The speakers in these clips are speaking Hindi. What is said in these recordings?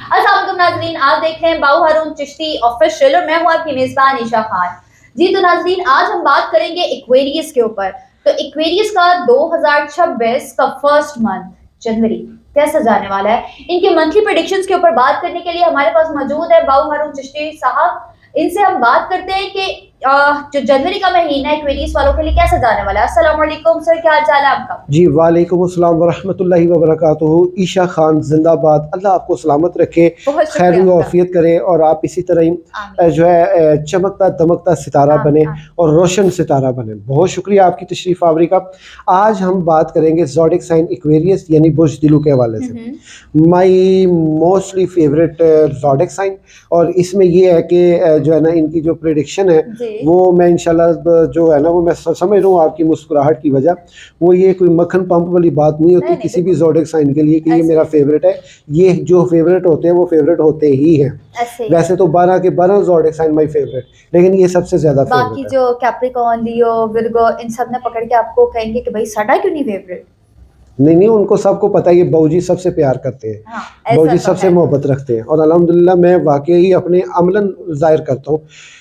अस्सलाम वालेकुम नाज़रीन, आप देख रहे हैं बाऊ हारून चिश्ती ऑफिशियल और मैं हूं आपकी मेजबान ईशा खान। जी तो नाज़रीन, आज हम बात करेंगे एक्वेरियस के ऊपर। तो एक्वेरियस का 2026 का फर्स्ट मंथ जनवरी कैसा जाने वाला है, इनके मंथली प्रेडिक्शंस के ऊपर बात करने के लिए हमारे पास मौजूद है बाऊ हारून चिश्ती साहब। इनसे हम बात करते हैं कि जो जनवरी का महीना एक्वेरियस वालों के लिए कैसा जाने वाला है। अस्सलाम वालेकुम सर, क्या हाल चाल है आपका? जी वालेकुम अस्सलाम वरहमतुल्लाहि वबरकातुहू। ईशा खान जिंदाबाद। अल्लाह आपको सलामत रखे, खैर आफियत करे और आप इसी तरह ही जो है चमकता दमकता सितारा बने और रोशन सितारा बने। बहुत शुक्रिया आपकी तशरीफ आवरी का। आज हम बात करेंगे ज़ोडिक साइन एक्वेरियस यानी बुर्ज दिलू के हवाले से। माई मोस्टली फेवरेट ज़ोडिक साइन, और इसमें ये है कि जो है ना इनकी जो प्रेडिक्शन है वो मैं इंशाल्लाह जो है ना वो मैं समझ रहा हूँ आपकी मुस्कुराहट की वजह, वो ये कोई मक्खन पंप वाली बात नहीं होती किसी भी ज़ोडिक साइन के लिए कि ये मेरा फेवरेट है। ये जो फेवरेट होते हैं वो फेवरेट होते ही हैं। वैसे तो 12 के 12 ज़ोडिक साइन माय फेवरेट, लेकिन ये सबसे ज्यादा फेवरेट है। बाकी जो कैप्रिकॉर्न, लियो, विर्गो, इन सब ने पकड़ के आपको कहेंगे कि भाई साडा क्यों नहीं फेवरेट? नहीं, उनको सबको पता है ये बाऊजी सबसे प्यार करते हैं। बाऊजी सबसे मोहब्बत रखते हैं और अल्हम्दुलिल्लाह मैं वाकई अपने अमलन जाहिर करता हूँ,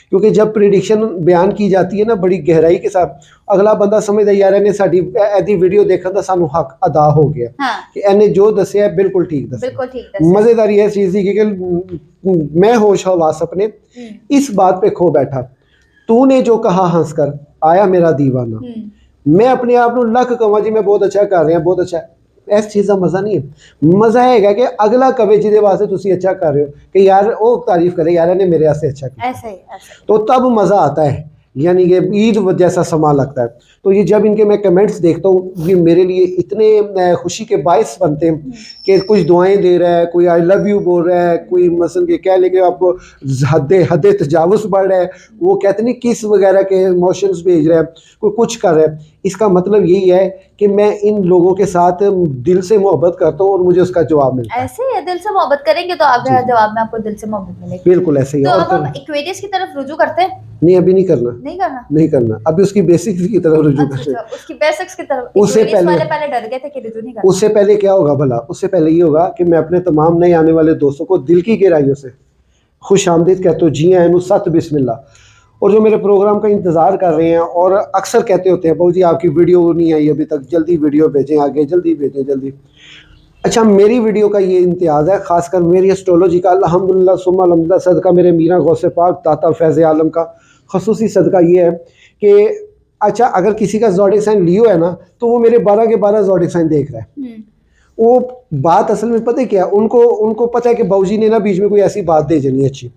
क्योंकि जब प्रेडिक्शन बयान की जाती है ना बड़ी गहराई के साथ, अगला बंदा समझदा यार ने साडी ऐदी वीडियो देखा तो सानू हक अदा हो गया कि इन्हें जो दसिया बिल्कुल ठीक दसिया। मजेदार ये चीज़ थी कि मैं होश हवास अपने इस बात पे खो बैठा। तूने जो कहा हंसकर आया मेरा दीवाना, मैं अपने आप ਨੂੰ ਲੱਖ ਕਵਾਂ जी मैं बहुत अच्छा कर रहा बहुत अच्छा। इस चीज़ का मज़ा नहीं है। मज़ा है कि अगला कवे जिदे वास्ते तुसी अच्छा कर रहे हो कि यार वो तारीफ करे यार ने मेरे वास्ते अच्छा किया, ऐसे तो तब मज़ा आता है, यानी कि ईद जैसा समा लगता है। तो ये जब इनके मैं कमेंट्स देखता हूँ ये मेरे लिए इतने खुशी के बायस बनते हैं कि कुछ दुआएं दे रहा है, कोई आई लव यू बोल रहा है, कोई मसलन के कह लेंगे आपको हद तजावुज़ बढ़ रहा है, वो कहते नहीं किस वगैरह के इमोशंस भेज रहा है, कोई कुछ कर रहा है। इसका मतलब यही है कि मैं इन लोगों के साथ दिल से मोहब्बत करता हूँ और मुझे उसका जवाब मिलता है। ऐसे ही दिल से मोहब्बत करेंगे तो आपके जवाब में आपको दिल से मोहब्बत मिलेगी। बिल्कुल ऐसे ही। तो अब हम एक्वेरियस की तरफ रुजू करते हैं? नहीं, अभी नहीं करना, अभी उसकी बेसिक्स की तरफ रुजू करते हैं। उसकी बेसिक्स की तरफ। उससे पहले डर गए थे कि रुजू नहीं करना। उससे पहले क्या होगा भला? उससे पहले ये होगा कि मैं अपने तमाम नए आने वाले दोस्तों को दिल की गहराइयों से खुश आमदीद कहता हूँ, जी आए सत बिस्मिल्लाह। और जो मेरे प्रोग्राम का इंतज़ार कर रहे हैं और अक्सर कहते होते हैं, बाबू जी आपकी वीडियो नहीं आई अभी तक, जल्दी वीडियो भेजें आगे, जल्दी भेजें जल्दी। अच्छा, मेरी वीडियो का ये इम्तियाज़ है, ख़ासकर मेरी एस्ट्रोलॉजी का अल्हम्दुलिल्लाह सुम्मा अल्हम्दुलिल्लाह सदका मेरे मीरा गौसे पाक दाता फैज़ आलम का ख़ुसूसी सदका ये है कि अच्छा अगर किसी का ज़ोडिक साइन लियो है ना तो वो मेरे 12 के 12 ज़ोडिक साइन देख रहा है। वो बात असल में पता है क्या, उनको पता है कि बाऊजी ने ना बीच में कोई ऐसी बात दे जानी अच्छी,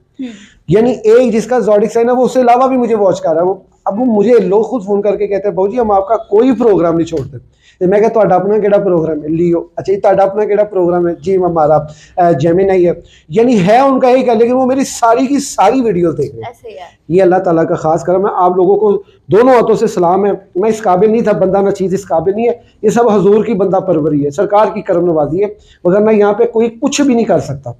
यानी एक जिसका ज़ोडिक साइन है वो उससे अलावा भी मुझे वॉच कर रहा है। वो अब मुझे लोग खुद फोन करके कहते हैं बाऊजी हम आपका कोई प्रोग्राम नहीं छोड़ते। तो मैं क्या तुहाडा अपना केड़ा प्रोग्राम है? लियो। अच्छा जी तुहाडा अपना केड़ा प्रोग्राम है? जी हमारा जेमिनी है। यानी है उनका एक है, लेकिन वो मेरी सारी की सारी वीडियो देख रहे हैं। ये अल्लाह ताला का खास करम है। आप लोगों को दोनों हाथों से सलाम है। मैं इस काबिल नहीं था, बंदा ना चीज़ इस काबिल नहीं है, ये सब हजूर की बंदा परवरी है, सरकार की करम नवाजी है, वरना यहाँ पे कोई कुछ भी नहीं कर सकता।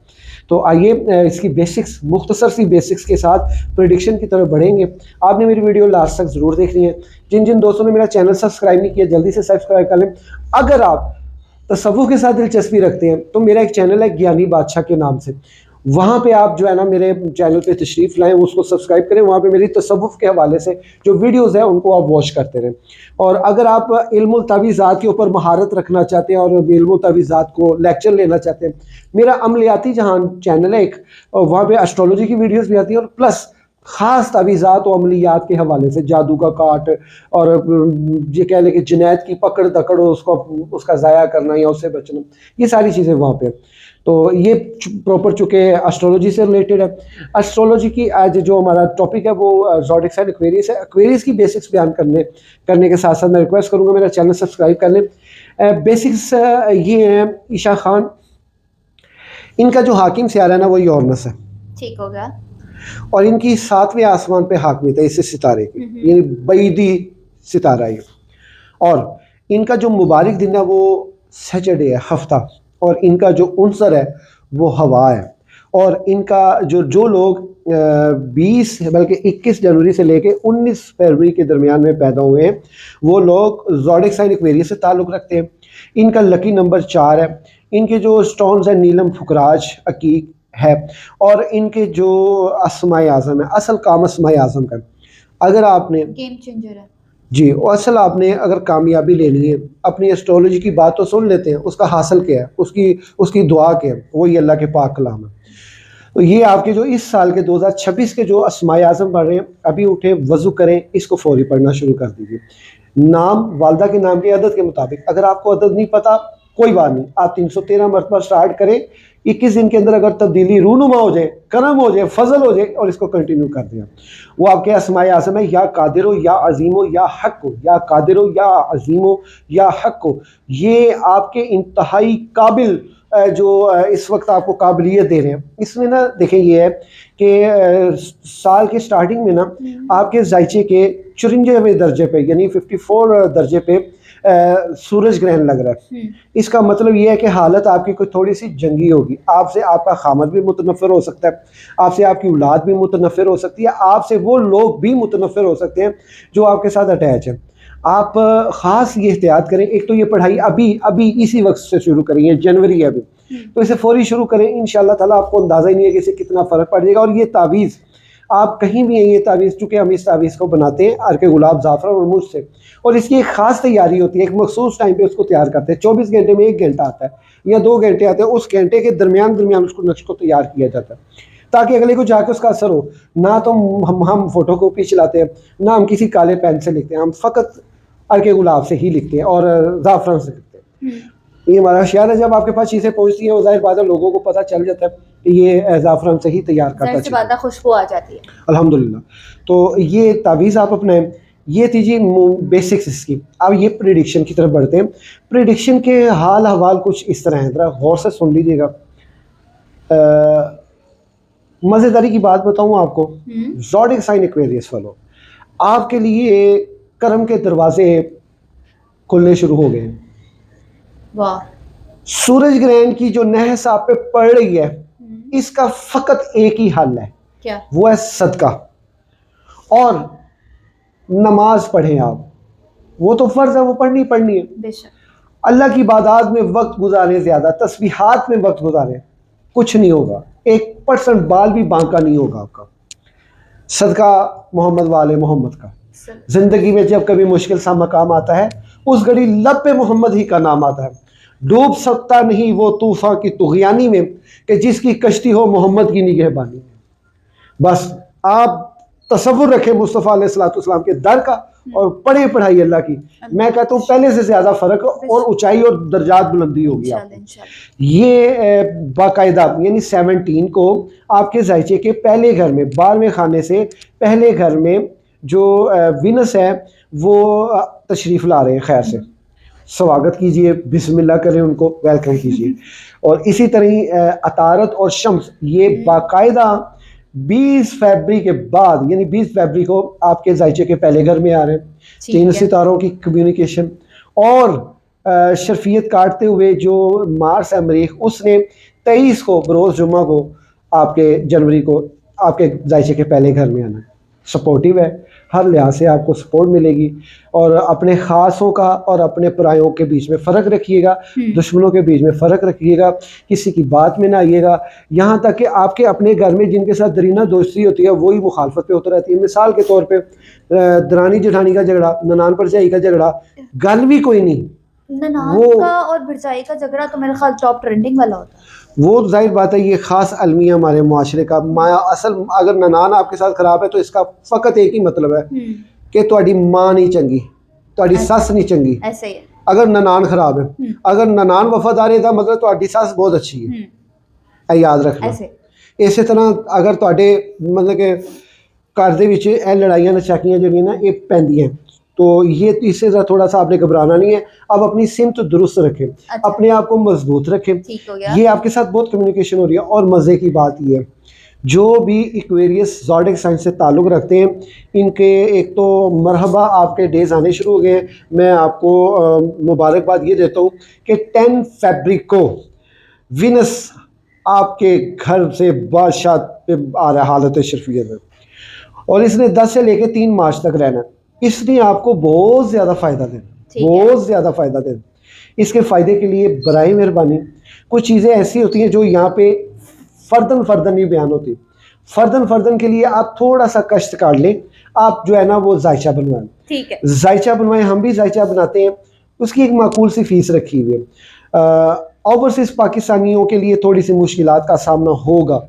तो आइए इसकी बेसिक्स, मुख्तसर सी बेसिक्स के साथ प्रेडिक्शन की तरफ बढ़ेंगे। आपने मेरी वीडियो लास्ट तक ज़रूर देखनी है। जिन दोस्तों ने मेरा चैनल सब्सक्राइब नहीं किया जल्दी से सब्सक्राइब कर लें। अगर आप तसव्वुफ़ के साथ दिलचस्पी रखते हैं तो मेरा एक चैनल है ज्ञानी बादशाह के नाम से, वहाँ पे आप जो है ना मेरे चैनल पे तशरीफ़ लाएँ, उसको सब्सक्राइब करें। वहाँ पे मेरी तसव्वुफ़ के हवाले से जो वीडियोज़ हैं उनको आप वॉच करते रहें। और अगर आप इल्मुल तावीज़ात के ऊपर महारत रखना चाहते हैं और इल्मुल तावीज़ात को लेक्चर लेना चाहते हैं, मेरा अमलियाती जहान चैनल है एक, और वहाँ पे एस्ट्रोलॉजी की वीडियोज़ भी आती हैं और प्लस ख़ास तावीज़ात और अमलियात के हवाले से, जादू का काट और ये कह लें कि जिनायत की पकड़ दकड़ उसका ज़ाया करना या उससे बचना, ये सारी चीज़ें वहाँ पे। तो ये प्रॉपर चूँकि एस्ट्रोलॉजी से रिलेटेड है। एस्ट्रोलॉजी की आज जो हमारा टॉपिक है वो ज़ोडिक साइन एक्वेरियस है। एक्वेरियस की बेसिक्स बयान करने के साथ साथ मैं रिक्वेस्ट करूँगा मेरा चैनल सब्सक्राइब कर लें। बेसिक्स ये हैं, ईशा खान इनका जो हाकिम सियारा है ना वो यूरेनस है, ठीक होगा, और इनकी 7वें आसमान पे हाकमियत है इस सितारे की, यानी बैदी सितारा है। और इनका जो मुबारक दिन है वो सैटरडे है, हफ्ता, और इनका जो उनसर है वो हवा है। और इनका जो लोग 20 बल्कि 21 जनवरी से लेके 19 फरवरी के दरमियान में पैदा हुए हैं वो लोग ज़ोडिक साइन एक्वेरियस से ताल्लुक़ रखते हैं। इनका लकी नंबर 4 है। इनके जो स्टोन्स हैं नीलम, फुकराज, अकीक, है। और इनके जो अस्माए आज़म है, असल काम अस्माए आज़म का, अगर आपने गेम चेंजर है जी, और असल आपने अगर कामयाबी लेनी है, अपनी एस्ट्रोलॉजी की बात तो सुन लेते हैं, उसका हासिल क्या है, उसकी दुआ क्या है, वही अल्लाह के पाक कलाम है। तो ये आपके जो इस साल के 2026 के जो अस्माए आज़म पढ़ रहे हैं, अभी उठे वज़ू करें, इसको फौरी पढ़ना शुरू कर दीजिए। नाम वालदा के नाम की अदद के मुताबिक, अगर आपको अदद नहीं पता कोई बात नहीं, आप 313 मरतबा स्टार्ट करें। 21 दिन के अंदर अगर तब्दीली रूनुमा हो जाए, करम हो जाए, फजल हो जाए, और इसको कंटिन्यू कर दिया, वो आपके अस्माए आज़म है, या कादिरो या अजीमो या हक को, या कादिरो या अजीमो या हक को। ये आपके इंतहाई काबिल जो इस वक्त आपको काबिलियत दे रहे हैं। इसमें ना देखें, ये है कि साल के स्टार्टिंग में ना आपके जायचे के 54वें दर्जे पे, यानी 54 दर्जे पे सूरज ग्रहण लग रहा है। इसका मतलब ये है कि हालत आपकी कोई थोड़ी सी जंगी होगी। आपसे आपका खामद भी मुतनफ़िर हो सकता है, आपसे आपकी औलाद भी मुतनफ़िर हो सकती है, आपसे वो लोग भी मुतनफ़िर हो सकते हैं जो आपके साथ अटैच हैं। आप ख़ास ये एहतियात करें, एक तो ये पढ़ाई अभी इसी वक्त से शुरू करें, ये जनवरी है अभी, तो इसे फौरी शुरू करें। इंशाल्लाह ताला आपको अंदाज़ा ही नहीं है कि इसे कितना फ़र्क पड़ जाएगा। और ये तावीज़ आप कहीं भी हैं, ये तावीज़, चूँकि हम इस तावीज़ को बनाते हैं अर्क गुलाब ज़ाफ़रान और मुझ से, और इसकी एक ख़ास तैयारी होती है, एक मखसूस टाइम पे उसको तैयार करते हैं। 24 घंटे में 1 घंटा आता है या 2 घंटे आते हैं, उस घंटे के दरमियान उसको नक्श को तैयार किया जाता है, ताकि अगले को जाकर उसका असर हो। ना तो हम फोटो कॉपी चलाते हैं, ना हम किसी काले पेन से लिखते हैं, हम फ़कत अर्क गुलाब से ही लिखते हैं और ज़ाफ़रान से लिखते हैं। ये हमारा ख्याल है, जब आपके पास चीज़ें पहुँचती हैं, वो ज़ाहिर बात है लोगों को पता चल जाता है कि ये ज़ाफ़रान से ही तैयार करता है, खुशबू आ जाती है अल्हम्दुलिल्लाह। तो ये तावीज़ आप अपने, ये थी जी बेसिक्स इसकी। अब ये प्रेडिक्शन की तरफ बढ़ते हैं। प्रेडिक्शन के हाल हवाल कुछ इस तरह हैं, ज़रा गौर से सुन लीजिएगा। मज़ेदारी की बात बताऊँ आपको, ज़ोडिएक साइन एक्वेरियस वालों, आपके लिए करम के दरवाजे खुलने शुरू हो गए हैं। वाह। सूरज ग्रहण की जो नहस आप पे पड़ रही है, इसका फ़कत एक ही हल है, क्या? वो है सदका और नमाज पढ़ें आप। वो तो फ़र्ज़ है, वो पढ़नी है। बेशक। अल्लाह की इबादत में वक्त गुजारें, ज़्यादा तस्बीहात में वक्त गुजारें, कुछ नहीं होगा, 1% बाल भी बांका नहीं होगा आपका। सदका मोहम्मद वाले मोहम्मद का। ज़िंदगी में जब कभी मुश्किल सा मकाम आता है, उस घड़ी लब पे मोहम्मद ही का नाम आता है। डूब सकता नहीं वो तूफ़ान की तुग़यानी में कि जिसकी कश्ती हो मोहम्मद की निगहबानी में। बस आप तसव्वुर रखें मुस्तफ़ा अलैहिस्सलाम के दर का और पढ़े पढ़ाई अल्लाह की। मैं कहता हूँ पहले से ज़्यादा फ़र्क और ऊंचाई और दर्जात बुलंदी होगी आपको। ये बाकायदा यानी 17 को आपके जायचे के पहले घर में, 12वें खाने से पहले घर में जो विनस है वो तशरीफ़ ला रहे हैं। खैर से स्वागत कीजिए, बिस्मिल्लाह करें, उनको वेलकम कीजिए। और इसी तरह अतारत और शम्स, ये बाकायदा 20 फरवरी के बाद, यानी 20 फरवरी को आपके जायचे के पहले घर में आ रहे हैं। 3 सितारों की कम्युनिकेशन और शर्फियत काटते हुए जो मार्स है मरीख, उसने 23 को बरोज़ जुम्मा को आपके जनवरी को आपके जायचे के पहले घर में आना है। सपोर्टिव है, हर लिहाज से आपको सपोर्ट मिलेगी। और अपने ख़ासों का और अपने परायों के बीच में फ़र्क रखिएगा, दुश्मनों के बीच में फ़र्क रखिएगा, किसी की बात में ना आइएगा। यहाँ तक कि आपके अपने घर में जिनके साथ दरीना दोस्ती होती है वही मुखालफत पे होती रहती है। मिसाल के तौर पे दरानी जेठानी का झगड़ा, ननान भरजाई का झगड़ा, गल भी कोई नहीं, ननान का और भरजाई का झगड़ा तो मेरे ख्याल टॉप ट्रेंडिंग वाला होता है। वो जाहिर बात है, ये ख़ास अलमिया हमारे मुआशरे का। असल अगर ननान आपके साथ ख़राब है तो इसका फ़कत एक ही मतलब है कि तुम्हारी माँ नहीं चंगी, तुम्हारी सस नहीं चंगी। ऐसे ही है। अगर ननान ख़राब है, अगर ननान वफादार है मतलब तुम्हारी सस बहुत अच्छी है, याद रखना। इस तरह अगर तुम्हारे मतलब कि घर दे विच लड़ाइयाँ नचाकियाँ जो ना ये पैंदियां, तो ये इससे थोड़ा सा आपने घबराना नहीं है। अब अपनी सिमत दुरुस्त रखें। अच्छा। अपने आप को मजबूत रखें। ये आपके साथ बहुत कम्युनिकेशन हो रही है। और मज़े की बात ये है, जो भी एक्वेरियस ज़ोडिएक साइन से ताल्लुक़ रखते हैं, इनके एक तो मरहबा आपके डेज़ आने शुरू हो गए हैं। मैं आपको मुबारकबाद ये देता हूँ कि 10 फरवरी को विनस आपके घर से बादशाह पे आ रहा है हालत शर्फियत में, और इसने 10 से लेकर 3 मार्च तक रहना है। इसने आपको बहुत ज़्यादा फ़ायदा देना, बहुत ज़्यादा फ़ायदा देना। इसके फ़ायदे के लिए बराए मेहरबानी कुछ चीज़ें ऐसी होती हैं जो यहाँ पे फर्दन फर्दन ये बयान होती है। फर्दन फर्दन के लिए आप थोड़ा सा कष्ट काट लें, आप जो है ना वो जायचा बनवाएं। ठीक है, जायचा बनवाएं, हम भी जायचा बनाते हैं, उसकी एक माकूल सी फीस रखी हुई है। ओवरसीज पाकिस्तानियों के लिए थोड़ी सी मुश्किलात का सामना होगा,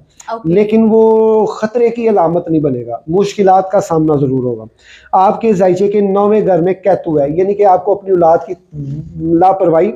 लेकिन वो ख़तरे की अलामत नहीं बनेगा, मुश्किलात का सामना ज़रूर होगा। आपके जायचे के 9वें घर में कैतु है, यानी कि आपको अपनी औलाद की लापरवाही,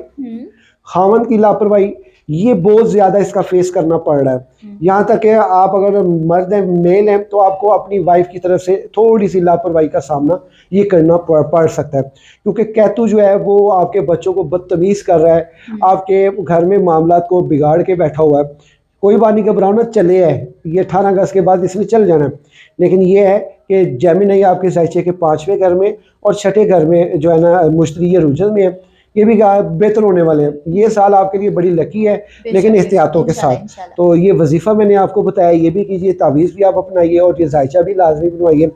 खावंद की लापरवाही, ये बहुत ज़्यादा इसका फेस करना पड़ रहा है। यहाँ तक कि आप अगर मर्द हैं, मेल हैं, तो आपको अपनी वाइफ की तरफ से थोड़ी सी लापरवाही का सामना ये करना पड़ सकता है, क्योंकि कैतु जो है वो आपके बच्चों को बदतमीज़ कर रहा है, आपके घर में मामलात को बिगाड़ के बैठा हुआ है। कोई बात नहीं, घबराओ ना, चले है, ये 18 अगस्त के बाद इसने चल जाना है। लेकिन ये है कि जेमिनी आपके जायचे के 5वें घर में और 6ठे घर में जो है ना मुश्तरी ये रुझान में है, ये भी बेहतर होने वाले हैं। ये साल आपके लिए बड़ी लकी है, लेकिन एहतियातों के साथ। तो ये वजीफ़ा मैंने आपको बताया, ये भी कीजिए, तावीज़ भी आप अपनाइए और ये जायचा भी लाजमी बनवाइए।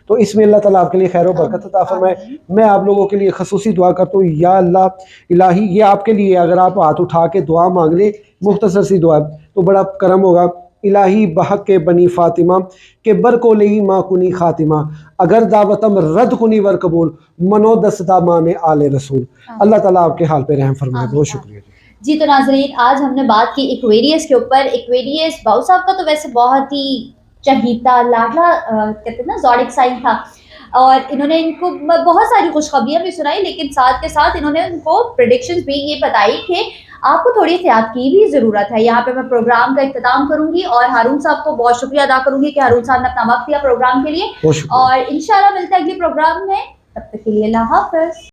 तो इसमें अल्लाह ताला आपके लिए खैर व बरकत अता फरमाए। मैं आप लोगों के लिए खसूसी दुआ करता हूँ, या अल्लाह इलाही, ये आपके लिए अगर आप हाथ उठा के दुआ मांग ले, मुख्तसर सी दुआ, तो बड़ा करम होगा। इलाही बहक के बनी फातिमा के बर को लई माँ कुनी खातिमा, अगर दावतम रद्द कुनी वर कबूल, मनो दस्ता माने आले रसूल। अल्लाह ताला आपके हाल पे रहम फरमाए। बहुत शुक्रिया जी। तो नाज़रीन, आज हमने बात की एक्वेरियस के ऊपर। एक्वेरियस बाऊ साहब का तो वैसे बहुत ही चहीता लाडला कहते हैं ना ज़ोडिक साइन था, और इन्होंने इनको बहुत सारी खुशखबरियाँ भी सुनाई, लेकिन साथ के साथ इन्होंने उनको प्रेडिक्शंस भी ये बताई कि आपको थोड़ी एहतियात की भी ज़रूरत है। यहाँ पे मैं प्रोग्राम का इख्तिताम करूंगी और हारून साहब को बहुत शुक्रिया अदा करूंगी कि हारून साहब ने अपना वक्त दिया प्रोग्राम के लिए, और इंशाल्लाह मिलते हैं अगले प्रोग्राम में। तब तक के लिए अल्लाह हाफ़िज़।